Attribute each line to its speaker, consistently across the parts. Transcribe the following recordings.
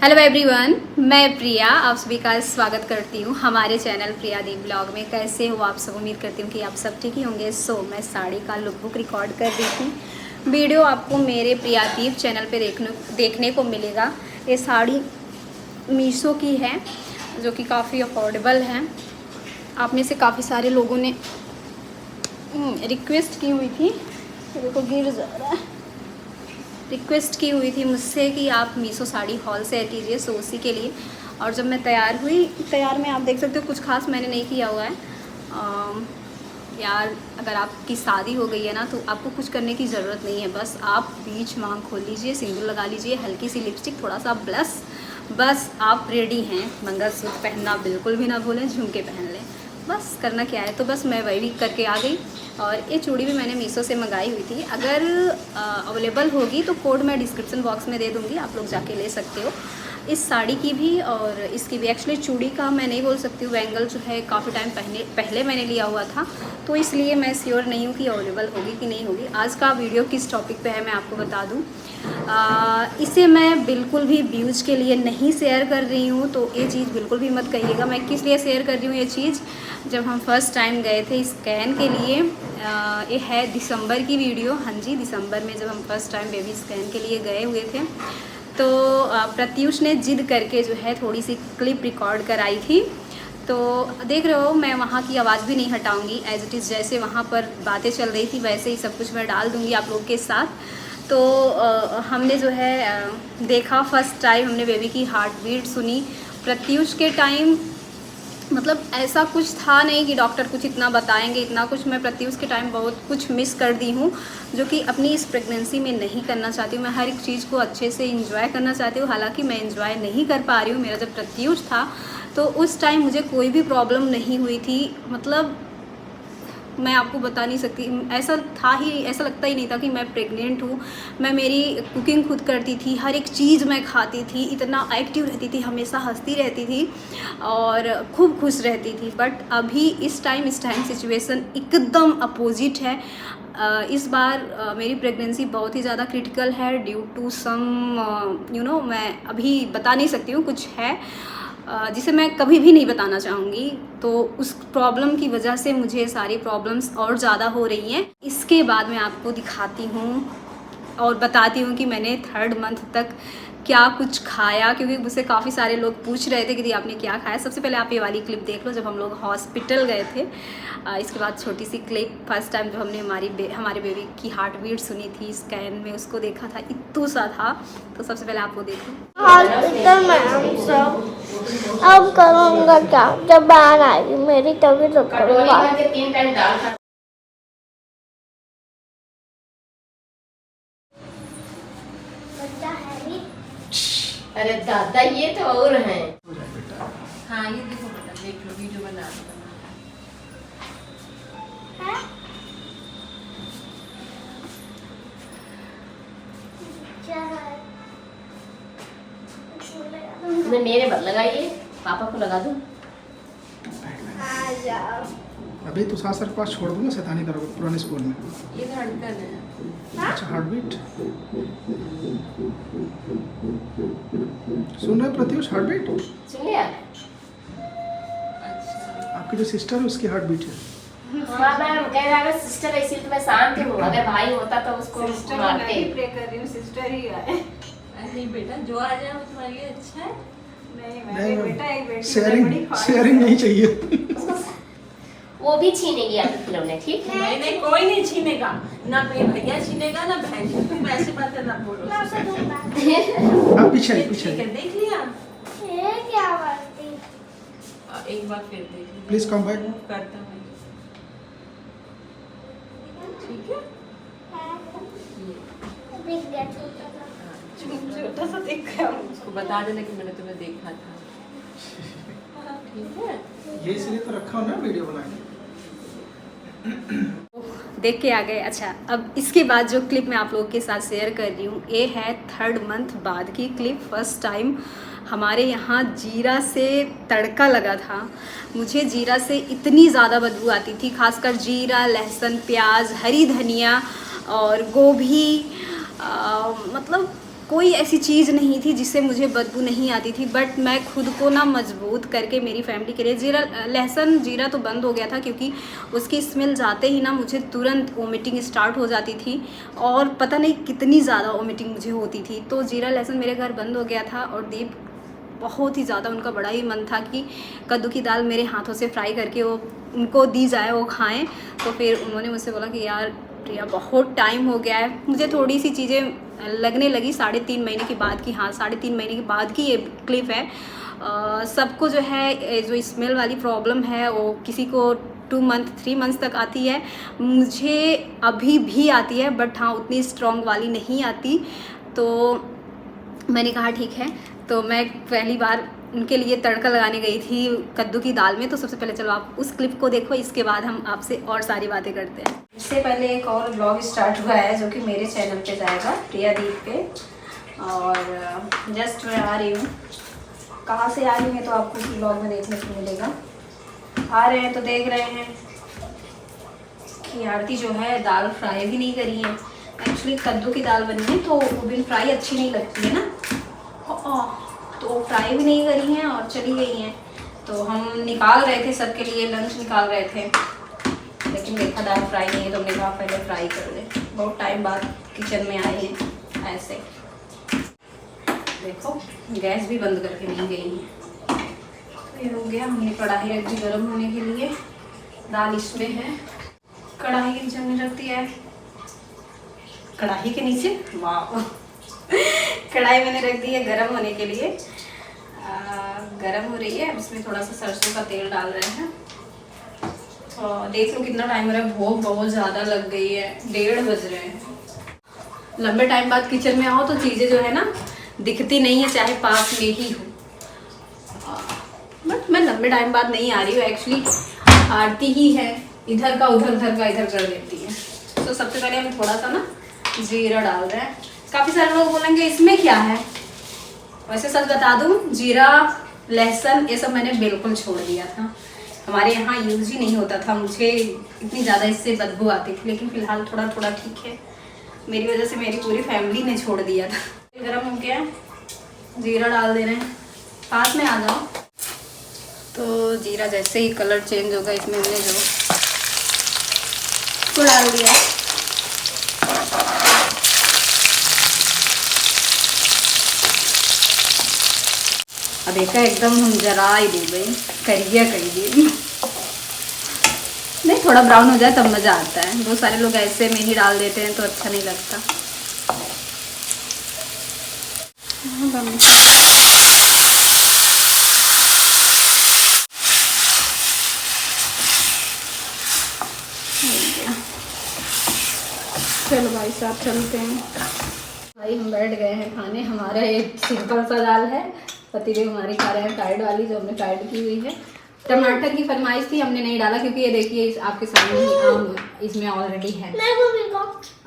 Speaker 1: Hello everyone, मैं प्रिया आप सभी का स्वागत करती हूँ हमारे चैनल प्रिया दी ब्लॉग में। कैसे हो आप सब? उम्मीद करती हूँ कि आप सब ठीक ही होंगे। मैं साड़ी का लुक बुक रिकॉर्ड कर रही थी। वीडियो आपको मेरे प्रिया दीप चैनल पे देखने को मिलेगा। ये साड़ी मीशो की है जो कि काफ़ी अफोर्डेबल है। आप में से काफ़ी सारे लोगों ने रिक्वेस्ट की हुई थी, देखो गिर जा रहा है, रिक्वेस्ट की हुई थी मुझसे कि आप मीशो साड़ी हॉल शेयर कीजिए, सो उसी के लिए। और जब मैं तैयार में आप देख सकते हो कुछ खास मैंने नहीं किया हुआ है। यार अगर आपकी शादी हो गई है ना तो आपको कुछ करने की ज़रूरत नहीं है। बस आप बीच मांग खोल लीजिए, सिंदूर लगा लीजिए, हल्की सी लिपस्टिक, थोड़ा सा ब्लश, बस आप रेडी हैं। मंगलसूत्र पहनना बिल्कुल भी ना भूलें, झुमके पहन लें, बस करना क्या है। तो बस मैं वही करके आ गई। और ये चूड़ी भी मैंने मीशो से मंगाई हुई थी। अगर अवेलेबल होगी तो कोड मैं डिस्क्रिप्शन बॉक्स में दे दूँगी, आप लोग जाके ले सकते हो। इस साड़ी की भी और इसकी भी। एक्चुअली चूड़ी का मैं नहीं बोल सकती हूँ, बैंगल जो है काफ़ी टाइम पहले मैंने लिया हुआ था, तो इसलिए मैं श्योर नहीं हूँ कि अवेलेबल होगी कि नहीं होगी। आज का वीडियो किस टॉपिक पे है मैं आपको बता दूँ। इसे मैं बिल्कुल भी व्यूज के लिए नहीं शेयर कर रही हूँ, तो ये चीज़ बिल्कुल भी मत कहिएगा। मैं किस लिए शेयर कर रही हूँ ये चीज़, जब हम फर्स्ट टाइम गए थे स्कैन के लिए, ये है दिसंबर की वीडियो। हाँ जी, दिसंबर में जब हम फर्स्ट टाइम बेबी स्कैन के लिए गए हुए थे, तो प्रत्युष ने जिद करके जो है थोड़ी सी क्लिप रिकॉर्ड कराई थी। तो देख रहे हो मैं वहाँ की आवाज़ भी नहीं हटाऊँगी, एज इट इज़ जैसे वहाँ पर बातें चल रही थी वैसे ही सब कुछ मैं डाल दूँगी आप लोग के साथ। तो हमने जो है देखा, फर्स्ट टाइम हमने बेबी की हार्ट बीट सुनी। प्रत्युष के टाइम मतलब ऐसा कुछ था नहीं कि डॉक्टर कुछ इतना बताएंगे, इतना कुछ। मैं प्रत्युष के टाइम बहुत कुछ मिस कर दी हूँ, जो कि अपनी इस प्रेगनेंसी में नहीं करना चाहती हूँ। मैं हर एक चीज़ को अच्छे से इंजॉय करना चाहती हूँ, हालांकि मैं इंजॉय नहीं कर पा रही हूँ। मेरा जब प्रत्युष था तो उस टाइम मुझे कोई भी प्रॉब्लम नहीं हुई थी। मतलब मैं आपको बता नहीं सकती, ऐसा लगता ही नहीं था कि मैं प्रेग्नेंट हूँ। मैं मेरी कुकिंग खुद करती थी, हर एक चीज़ मैं खाती थी, इतना एक्टिव रहती थी, हमेशा हंसती रहती थी और खूब खुश रहती थी। बट अभी इस टाइम सिचुएशन एकदम अपोजिट है। इस बार मेरी प्रेगनेंसी बहुत ही ज़्यादा क्रिटिकल है ड्यू टू सम मैं अभी बता नहीं सकती हूँ, कुछ है जिसे मैं कभी भी नहीं बताना चाहूँगी। तो उस प्रॉब्लम की वजह से मुझे सारी प्रॉब्लम्स और ज़्यादा हो रही हैं। इसके बाद मैं आपको दिखाती हूँ और बताती हूँ कि मैंने 3rd मंथ तक क्या कुछ खाया, क्योंकि मुझसे काफ़ी सारे लोग पूछ रहे थे कि दी आपने क्या खाया। सबसे पहले आप ये वाली क्लिप देख लो जब हम लोग हॉस्पिटल गए थे। इसके बाद छोटी सी क्लिप फर्स्ट टाइम जब हमने हमारे बेबी की हार्ट बीट सुनी थी स्कैन में, उसको देखा था, इतना सा था। तो सबसे पहले आप वो देखो।
Speaker 2: हॉस्पिटल में हम सब अब करूँगा क्या, जब बाहर आएगी मेरी तभी तो करूँगा।
Speaker 3: अरे दादा ये तो और हैं।
Speaker 4: हाँ ये देखो बेटा, देख लो वीडियो बना लो।
Speaker 3: मेरे मत लगाइए, पापा को लगा दूं।
Speaker 5: अभी तो सासर के पास छोड़ दूंगा, शैतानी करोगे पुराने स्कूल में।
Speaker 4: ये धड़कन है।
Speaker 5: अच्छा, हार्ट बीट सुन रहे प्रत्युष? हार्ट बीट
Speaker 3: सुन लिया?
Speaker 4: अच्छा
Speaker 5: आपकी जो सिस्टर है उसकी हार्ट बीट है।
Speaker 3: हाँ मैम, कह रहा है सिस्टर है, इसलिए तो मैं शांत हूँ। अगर भाई होता तो उसको मारते।
Speaker 1: प्रे कर रही हूँ सिस्टर ही आए।
Speaker 4: नहीं बेटा, जो आ जाए वो तुम्हारे लिए अच्छा है।
Speaker 1: नहीं
Speaker 5: नहीं,
Speaker 1: बेटा, एक बेटी
Speaker 5: शेयरिंग नहीं चाहिए।
Speaker 3: वो भी छीनेगी आपके खिलौने, ठीक है?
Speaker 4: नहीं नहीं, कोई नहीं छीनेगा, ना कोई भैया छीनेगा ना बहन। तुम ऐसी बातें ना बोलो।
Speaker 5: आप पीछे
Speaker 4: ठीक है, देख लिया।
Speaker 2: ये क्या बात
Speaker 4: एक बार फिर देख लिया।
Speaker 5: Please come back.
Speaker 4: Move करता हूँ। ठीक है।
Speaker 1: छोटा सा देख गया।
Speaker 4: उसको बता देना कि मैंने तुम्हें देखा था। ठीक है।
Speaker 5: ये इसलिए तो रखा हो ना वीडियो बना के।
Speaker 1: देख के आ गए। अच्छा, अब इसके बाद जो क्लिप मैं आप लोगों के साथ शेयर कर रही हूँ, ये है 3rd मंथ बाद की क्लिप। फर्स्ट टाइम हमारे यहाँ जीरा से तड़का लगा था। मुझे जीरा से इतनी ज़्यादा बदबू आती थी, खासकर जीरा, लहसुन, प्याज, हरी धनिया और गोभी। मतलब कोई ऐसी चीज़ नहीं थी जिससे मुझे बदबू नहीं आती थी, बट मैं खुद को ना मजबूत करके मेरी फैमिली के लिए लहसुन जीरा तो बंद हो गया था, क्योंकि उसकी स्मेल जाते ही ना मुझे तुरंत वोमिटिंग स्टार्ट हो जाती थी और पता नहीं कितनी ज़्यादा वोमिटिंग मुझे होती थी। तो जीरा लहसुन मेरे घर बंद हो गया था और दीप बहुत ही ज़्यादा उनका बड़ा ही मन था कि कद्दू की दाल मेरे हाथों से फ्राई करके वो उनको दी जाए, वो खाएँ। तो फिर उन्होंने मुझसे बोला कि यार प्रिया बहुत टाइम हो गया है। मुझे थोड़ी सी चीज़ें लगने लगी 3.5 महीने के बाद की, हाँ 3.5 महीने के बाद की ये क्लिप है। सबको जो है जो स्मेल वाली प्रॉब्लम है वो किसी को 2 मंथ 3 मंथ्स तक आती है, मुझे अभी भी आती है, बट हाँ उतनी स्ट्रॉन्ग वाली नहीं आती। तो मैंने कहा ठीक है, तो मैं पहली बार उनके लिए तड़का लगाने गई थी कद्दू की दाल में। तो सबसे पहले चलो आप उस क्लिप को देखो, इसके बाद हम आपसे और सारी बातें करते हैं। इससे पहले एक और ब्लॉग स्टार्ट हुआ है जो कि मेरे चैनल पे जाएगा, प्रिया दीप पे, और जस्ट मैं आ रही हूँ। कहाँ से आ रही है तो आपको उस ब्लॉग में देखने को मिलेगा। आ रहे हैं तो देख रहे हैं कि आरती जो है दाल फ्राई भी नहीं करी है। एक्चुअली कद्दू की दाल बनी है तो वो बिन फ्राई अच्छी नहीं लगती है ना, तो फ्राई भी नहीं करी हैं और चली गई हैं। तो हम निकाल रहे थे सबके लिए लंच निकाल रहे थे, लेकिन देखा दाल फ्राई नहीं है तो हमने कहा पहले फ्राई कर ले। बहुत टाइम बाद किचन में आए हैं ऐसे। देखो गैस भी बंद करके नहीं गई है। ये हो गया, हमने कढ़ाई रख दी गर्म होने के लिए। दाल इसमें है, कढ़ाई के नीचे हमने रख दिया है, कढ़ाई के नीचे, वाह कढ़ाई मैंने रख दी है गर्म होने के लिए। गर्म हो रही है, अब इसमें थोड़ा सा सरसों का तेल डाल रहे हैं। देख लो कितना टाइम हो रहा है, भूख बहुत ज़्यादा लग गई है, 1:30 बज रहे हैं। लंबे टाइम बाद किचन में आओ तो चीज़ें जो है ना दिखती नहीं है, चाहे पास में ही हो। बट मैं लंबे टाइम बाद नहीं आ रही हूँ, एक्चुअली आरती ही है इधर का उधर, उधर का इधर कर देती है। तो सबसे पहले हम थोड़ा सा ना जीरा डाल रहे हैं। काफ़ी सारे लोग बोलेंगे इसमें क्या है, वैसे सच बता दूं जीरा लहसुन ये सब मैंने बिल्कुल छोड़ दिया था, हमारे यहाँ यूज ही नहीं होता था, मुझे इतनी ज़्यादा इससे बदबू आती थी। लेकिन फ़िलहाल थोड़ा थोड़ा ठीक है, मेरी वजह से मेरी पूरी फैमिली ने छोड़ दिया था। गरम हो गया, जीरा डाल दे रहे हैं, पास में आ जाओ। तो जीरा जैसे ही कलर चेंज होगा इसमें हमने जो इसको डाल दिया। अब देखा एकदम हम जरा ही दे गई, करिए नहीं, थोड़ा ब्राउन हो जाए तब मज़ा आता है। बहुत सारे लोग ऐसे में ही डाल देते हैं तो अच्छा नहीं लगता। चलो भाई साहब चलते हैं। भाई हम बैठ गए हैं खाने। हमारा एक सिंपल सा दाल है, पतिदेव हमारे खा रहे हैं फ्राइड वाली जो हमने फ्राइड की हुई है। टमाटर की फरमाइश थी, हमने नहीं डाला क्योंकि ये देखिए आपके सामने ही आम इसमें ऑलरेडी है।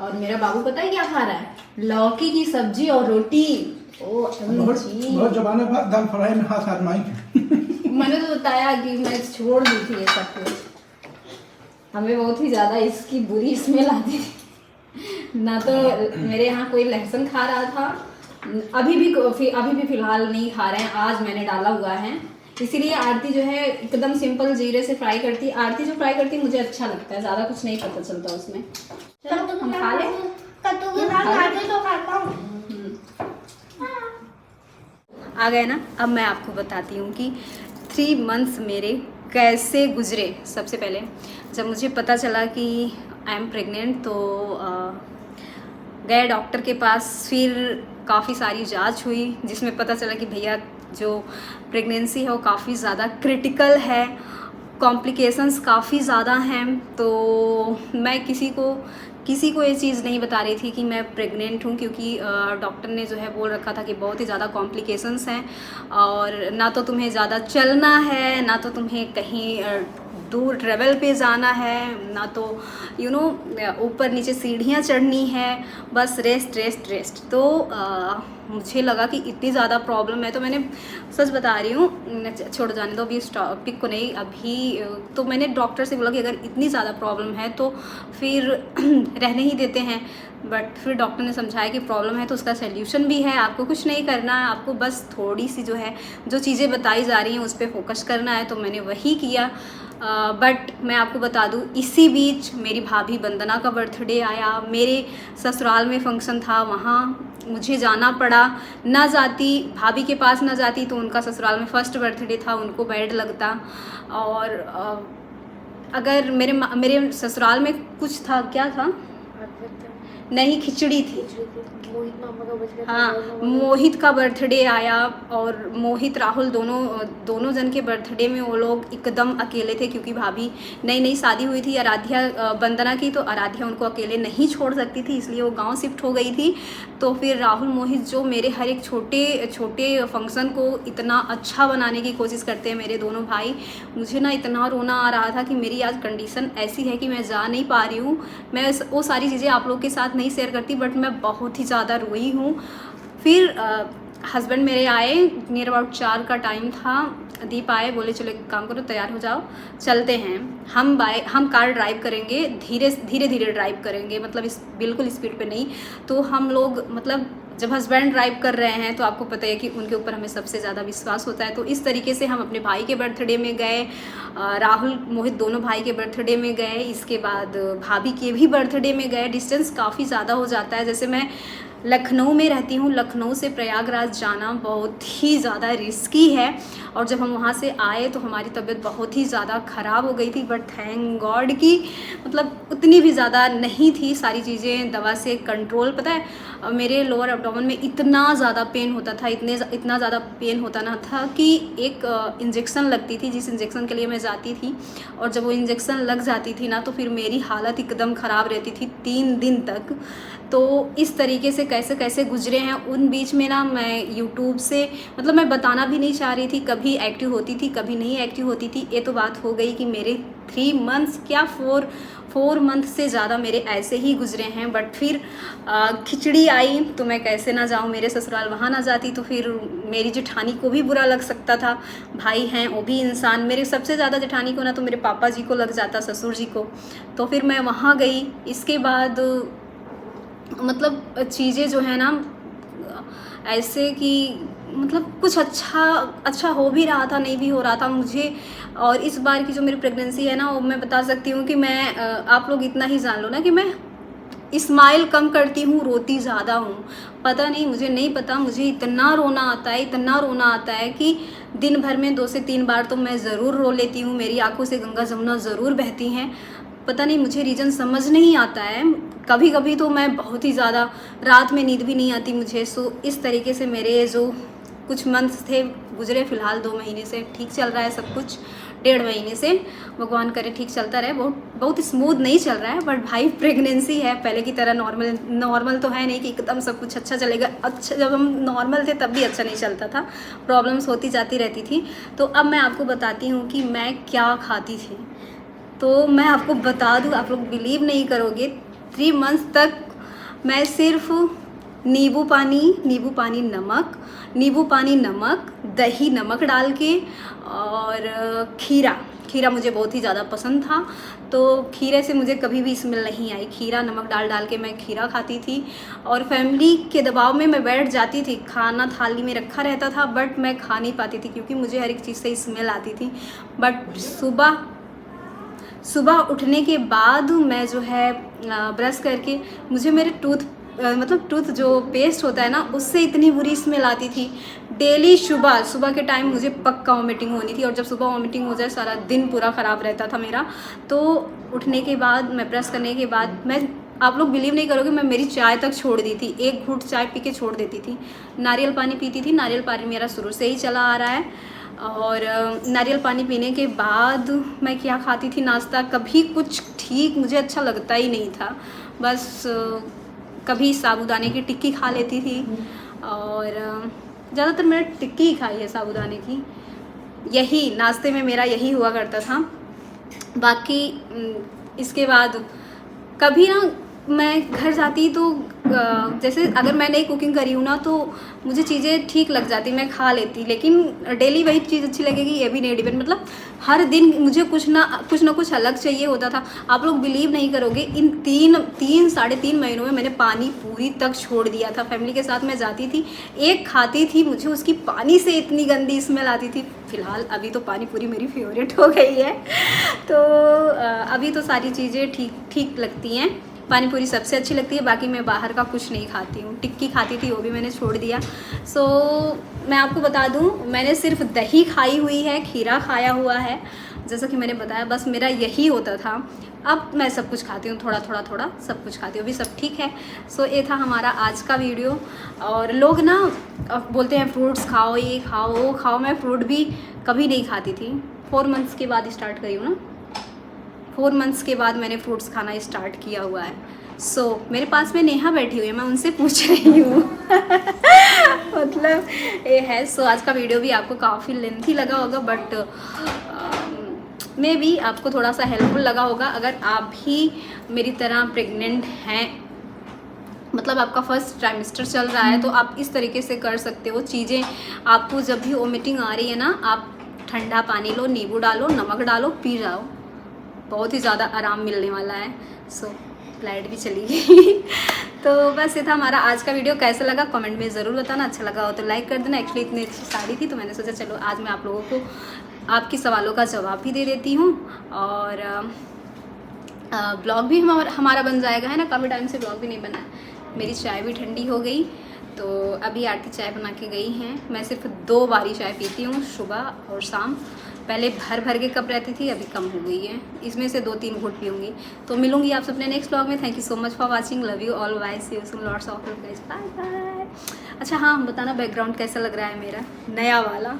Speaker 1: और मेरा बाबू पता है क्या खा रहा है, लौकी की सब्जी और रोटी।
Speaker 5: बहुत जमाने बाद दाल फ्राई में हाथ आजमाई।
Speaker 1: मैंने तो बताया कि मैं छोड़ दी थी ये सब कुछ, हमें बहुत ही ज़्यादा इसकी बुरी स्मेल आती थी। ना तो मेरे यहाँ कोई लहसुन खा रहा था, अभी भी फिलहाल नहीं खा रहे हैं। आज मैंने डाला हुआ है, इसीलिए आरती जो है एकदम सिंपल जीरे से फ्राई करती। आरती जो फ्राई करती मुझे अच्छा लगता है, ज़्यादा कुछ नहीं पता चलता उसमें। चलो हम खा लें। आ गए ना। अब मैं आपको बताती हूँ कि 3 मंथ्स मेरे कैसे गुजरे। सबसे पहले जब मुझे पता चला कि आई एम प्रेग्नेंट तो गए डॉक्टर के पास। फिर काफ़ी सारी जांच हुई जिसमें पता चला कि भैया जो प्रेगनेंसी है वो काफ़ी ज़्यादा क्रिटिकल है, कॉम्प्लिकेशंस काफ़ी ज़्यादा हैं। तो मैं किसी को ये चीज़ नहीं बता रही थी कि मैं प्रेग्नेंट हूँ, क्योंकि डॉक्टर ने जो है बोल रखा था कि बहुत ही ज़्यादा कॉम्प्लिकेशंस हैं और ना तो तुम्हें ज़्यादा चलना है, ना तो तुम्हें कहीं दूर ट्रैवल पे जाना है, ना तो ऊपर नीचे सीढ़ियाँ चढ़नी है, बस रेस्ट रेस्ट रेस्ट। तो मुझे लगा कि इतनी ज़्यादा प्रॉब्लम है तो मैंने सच बता रही हूँ, छोड़ जाने दो अभी इस टॉपिक को नहीं। अभी तो मैंने डॉक्टर से बोला कि अगर इतनी ज़्यादा प्रॉब्लम है तो फिर रहने ही देते हैं, बट फिर डॉक्टर ने समझाया कि प्रॉब्लम है तो उसका सल्यूशन भी है, आपको कुछ नहीं करना है, आपको बस थोड़ी सी जो है जो चीज़ें बताई जा रही हैं उस पर फोकस करना है। तो मैंने वही किया। बट मैं आपको बता दूँ, इसी बीच मेरी भाभी वंदना का बर्थडे आया, मेरे ससुराल में फंक्शन था, वहाँ मुझे जाना पड़ा। ना जाती, भाभी के पास ना जाती तो उनका ससुराल में फर्स्ट बर्थडे था, उनको बैड लगता। और अगर मेरे ससुराल में कुछ था, क्या था, नहीं खिचड़ी थी।
Speaker 2: मोहित मामा का बर्थडे,
Speaker 1: हाँ, मोहित का बर्थडे आया और मोहित राहुल दोनों जन के बर्थडे में वो लोग एकदम अकेले थे, क्योंकि भाभी नई शादी हुई थी आराध्या वंदना की, तो आराध्या उनको अकेले नहीं छोड़ सकती थी, इसलिए वो गांव शिफ्ट हो गई थी। तो फिर राहुल मोहित जो मेरे हर एक छोटे फंक्शन को इतना अच्छा बनाने की कोशिश करते हैं, मेरे दोनों भाई, मुझे ना इतना रोना आ रहा था कि मेरी आज कंडीशन ऐसी है कि मैं जा नहीं पा रही हूँ। मैं वो सारी चीज़ें आप लोग के साथ नहीं शेयर करती, बट मैं बहुत ही ज़्यादा रोई हूँ। फिर हस्बैंड मेरे आए, नियर अबाउट 4 का टाइम था, दीप आए, बोले चलो एक काम करो, तैयार हो जाओ, चलते हैं। हम कार ड्राइव करेंगे, धीरे ड्राइव करेंगे, मतलब बिल्कुल स्पीड पे नहीं। तो हम लोग, मतलब जब हस्बैंड ड्राइव कर रहे हैं तो आपको पता है कि उनके ऊपर हमें सबसे ज़्यादा विश्वास होता है। तो इस तरीके से हम अपने भाई के बर्थडे में गए, राहुल मोहित दोनों भाई के बर्थडे में गए, इसके बाद भाभी के भी बर्थडे में गए। डिस्टेंस काफ़ी ज़्यादा हो जाता है, जैसे मैं लखनऊ में रहती हूँ, लखनऊ से प्रयागराज जाना बहुत ही ज़्यादा रिस्की है। और जब हम वहाँ से आए तो हमारी तबीयत बहुत ही ज़्यादा ख़राब हो गई थी, बट थैंक गॉड कि मतलब उतनी भी ज़्यादा नहीं थी, सारी चीज़ें दवा से कंट्रोल। पता है मेरे लोअर एब्डोमेन में इतना ज़्यादा पेन होता था, इतना ज़्यादा पेन होता ना था कि एक इंजेक्शन लगती थी, जिस इंजेक्शन के लिए मैं जाती थी, और जब वो इंजेक्शन लग जाती थी ना तो फिर मेरी हालत एकदम ख़राब रहती थी 3 दिन तक। तो इस तरीके से कैसे कैसे गुजरे हैं। उन बीच में ना मैं यूट्यूब से, मतलब मैं बताना भी नहीं चाह रही थी, कभी एक्टिव होती थी कभी नहीं एक्टिव होती थी। ये तो बात हो गई कि मेरे 3 मंथ्स क्या 4 मंथ से ज़्यादा मेरे ऐसे ही गुजरे हैं। बट फिर खिचड़ी आई तो मैं कैसे ना जाऊँ, मेरे ससुराल वहाँ ना जाती तो फिर मेरी जेठानी को भी बुरा लग सकता था, भाई हैं वो भी इंसान। मेरे सबसे ज़्यादा जेठानी को ना तो मेरे पापा जी को लग जाता, ससुर जी को। तो फिर मैं वहाँ गई। इसके बाद मतलब चीज़ें जो है ना ऐसे कि मतलब कुछ अच्छा हो भी रहा था, नहीं भी हो रहा था मुझे। और इस बार की जो मेरी प्रेगनेंसी है ना, वो मैं बता सकती हूँ कि मैं, आप लोग इतना ही जान लो ना कि मैं स्माइल कम करती हूँ, रोती ज़्यादा हूँ। पता नहीं, मुझे नहीं पता, मुझे इतना रोना आता है कि दिन भर में 2 से 3 बार तो मैं ज़रूर रो लेती हूँ। मेरी आंखों से गंगा जमुना ज़रूर बहती हैं। पता नहीं, मुझे रीज़न समझ नहीं आता है। कभी कभी तो मैं बहुत ही ज़्यादा, रात में नींद भी नहीं आती मुझे। सो इस तरीके से मेरे जो कुछ मंथ्स थे गुजरे। फ़िलहाल 2 महीने से ठीक चल रहा है सब कुछ, 1.5 महीने से, भगवान करे ठीक चलता रहे। बहुत स्मूथ नहीं चल रहा है, बट भाई प्रेगनेंसी है, पहले की तरह नॉर्मल तो है नहीं कि एकदम सब कुछ अच्छा चलेगा। अच्छा, जब हम नॉर्मल थे तब भी अच्छा नहीं चलता था, प्रॉब्लम्स होती जाती रहती थी। तो अब मैं आपको बताती हूँ कि मैं क्या खाती थी। तो मैं आपको बता दूँ, आप लोग बिलीव नहीं करोगे, 3 मंथ्स तक मैं सिर्फ नींबू पानी नमक, दही नमक डाल के, और खीरा मुझे बहुत ही ज़्यादा पसंद था। तो खीरे से मुझे कभी भी स्मेल नहीं आई। खीरा नमक डाल के मैं खीरा खाती थी। और फैमिली के दबाव में मैं बैठ जाती थी, खाना थाली में रखा रहता था, बट मैं खा नहीं पाती थी क्योंकि मुझे हर एक चीज़ से स्मेल आती थी। बट सुबह उठने के बाद मैं जो है ब्रश करके, मुझे मेरे टूथ जो पेस्ट होता है ना, उससे इतनी बुरी स्मेल आती थी। डेली सुबह के टाइम मुझे पक्का वॉमिटिंग होनी थी, और जब सुबह वॉमिटिंग हो जाए सारा दिन पूरा ख़राब रहता था मेरा। तो उठने के बाद, मैं ब्रश करने के बाद, आप लोग बिलीव नहीं करोगे, मैं मेरी चाय तक छोड़ दी थी। 1 घूंट चाय पी के छोड़ देती थी। नारियल पानी पीती थी, नारियल पानी मेरा शुरू से ही चला आ रहा है। और नारियल पानी पीने के बाद मैं क्या खाती थी, नाश्ता, कभी कुछ ठीक मुझे अच्छा लगता ही नहीं था। बस कभी साबूदाने की टिक्की खा लेती थी, और ज़्यादातर मैंने टिक्की ही खाई है साबूदाने की। यही नाश्ते में मेरा यही हुआ करता था। बाकी इसके बाद कभी ना मैं घर जाती तो जैसे अगर मैं नहीं कुकिंग करी हूँ ना तो मुझे चीज़ें ठीक लग जाती, मैं खा लेती, लेकिन डेली वही चीज़ अच्छी लगेगी ये भी नहीं डिपेंड। मतलब हर दिन मुझे कुछ ना कुछ अलग चाहिए होता था। आप लोग बिलीव नहीं करोगे, इन साढ़े 3 महीनों में मैंने पानी पूरी तक छोड़ दिया था। फैमिली के साथ मैं जाती थी, एक खाती थी, मुझे उसकी पानी से इतनी गंदी स्मेल आती थी। फ़िलहाल अभी तो पानी पूरी मेरी फेवरेट हो गई है, तो अभी तो सारी चीज़ें ठीक लगती हैं। पानी पूरी सबसे अच्छी लगती है, बाकी मैं बाहर का कुछ नहीं खाती हूँ। टिक्की खाती थी, वो भी मैंने छोड़ दिया। सो मैं आपको बता दूँ, मैंने सिर्फ दही खाई हुई है, खीरा खाया हुआ है, जैसा कि मैंने बताया, बस मेरा यही होता था। अब मैं सब कुछ खाती हूँ, थोड़ा सब कुछ खाती हूँ, अभी सब ठीक है। सो ये था हमारा आज का वीडियो। और लोग ना बोलते हैं फ्रूट्स खाओ, ये खाओ, वो खाओ, मैं फ्रूट भी कभी नहीं खाती थी। 4 मंथ्स के बाद स्टार्ट करी हूँ ना, 4 मंथ्स के बाद मैंने फ्रूट्स खाना स्टार्ट किया हुआ है। सो मेरे पास में नेहा बैठी हुई है, मैं उनसे पूछ रही हूँ मतलब ये है। सो आज का वीडियो भी आपको काफ़ी लेंथी लगा होगा, बट मे बी आपको थोड़ा सा हेल्पफुल लगा होगा। अगर आप भी मेरी तरह प्रेग्नेंट हैं, मतलब आपका फर्स्ट ट्राइमेस्टर चल रहा है, तो आप इस तरीके से कर सकते हो चीज़ें। आपको जब भी वोमिटिंग आ रही है ना, आप ठंडा पानी लो, नींबू डालो, नमक डालो, पी जाओ, बहुत ही ज़्यादा आराम मिलने वाला है। सो लाइट भी चली गई तो बस ये था हमारा आज का वीडियो। कैसा लगा कमेंट में ज़रूर बताना, अच्छा लगा हो तो लाइक कर देना। एक्चुअली इतनी अच्छी साड़ी थी तो मैंने सोचा चलो आज मैं आप लोगों को आपकी सवालों का जवाब भी दे देती हूँ, और ब्लॉग भी हमारा बन जाएगा, है ना। काफ़ी टाइम से ब्लॉग भी नहीं बना। मेरी चाय भी ठंडी हो गई, तो अभी आरती चाय बना के गई हैं। मैं सिर्फ 2 बारी चाय पीती हूँ, सुबह और शाम। पहले भर के कप रहती थी, अभी कम हो गई है, इसमें से 2-3 घूंट पीऊँगी। तो मिलूंगी आपसे अपने नेक्स्ट व्लॉग में। Thank you so much for watching, love you all, bye, see you soon, lots of love guys, bye bye. अच्छा हाँ, बताना बैकग्राउंड कैसा लग रहा है मेरा नया वाला।